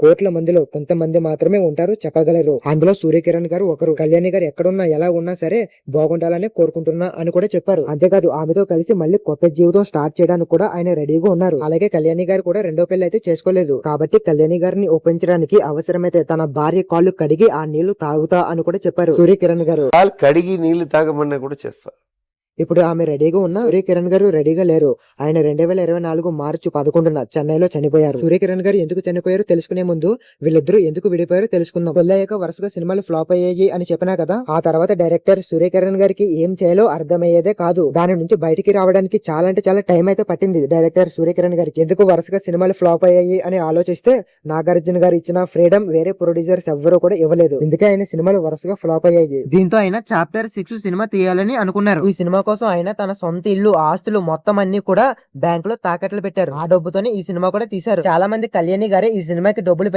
కోట్ల మందిలో కొంతమంది మాత్రమే ఉంటారు చెప్పగలరు. అందులో సూర్యకిరణ్ గారు ఒకరు. కళ్యాణి గారు ఎక్కడున్నా ఎలా ఉన్నా సరే బాగుండాలని కోరుకుంటున్నా అని కూడా చెప్పారు. అంతేకాదు ఆమెతో కలిసి మళ్ళీ కొత్త జీవితం స్టార్ట్ చేయడానికి కూడా ఆయన రెడీగా ఉన్నారు. అలాగే కళ్యాణి గారు కూడా రెండో పెళ్లి అయితే చేసుకోలేదు కాబట్టి కళ్యాణి గారిని ఒప్పించడానికి అవసరమైతే తన భార్య కాళ్ళు కడిగి ఆ నీళ్లు తాగుతా అని కూడా చెప్పారు సూర్యకిరణ్ గారు. కాలు కడిగి నీళ్లు తాగమన్నా కూడా చేస్తా. ఇప్పుడు ఆమె రెడీగా ఉన్న సూర్యకిరణ్ గారు రెడీగా లేరు. ఆయన 2024 మార్చి 11న చెన్నైలో చనిపోయారు. సూర్యకిరణ్ గారు ఎందుకు చనిపోయారో తెలుసుకునే ముందు వీళ్ళిద్దరూ ఎందుకు విడిపోయారో తెలుసుకుందాం. పెళ్ళయ్యాక వరుసగా సినిమాలు ఫ్లాప్ అయ్యాయి అని చెప్పినా కదా, ఆ తర్వాత డైరెక్టర్ సూర్యకిరణ్ గారికి ఏం చేయాలో అర్థమయ్యేదే కాదు. దాని నుంచి బయటికి రావడానికి చాలా అంటే చాలా టైం అయితే పట్టింది డైరెక్టర్ సూర్యకిరణ్ గారికి. ఎందుకు వరుసగా సినిమాలు ఫ్లాప్ అయ్యాయి అని ఆలోచిస్తే నాగార్జున గారు ఇచ్చిన ఫ్రీడమ్ వేరే ప్రొడ్యూసర్స్ ఎవ్వరూ కూడా ఇవ్వలేదు. అందుకే ఆయన సినిమాలు వరుసగా ఫ్లాప్ అయ్యాయి. దీంతో ఆయన చాప్టర్ 6 సినిమా తీయాలని అనుకున్నారు. ఈ సినిమా కోసం ఆయన తన సొంత ఇల్లు ఆస్తులు మొత్తం అన్ని కూడా బ్యాంక్ లో తాకట్లు పెట్టారు. ఆ డబ్బుతోనే ఈ సినిమా కూడా తీశారు. చాలా మంది కళ్యాణి గారే ఈ సినిమాకి డబ్బులు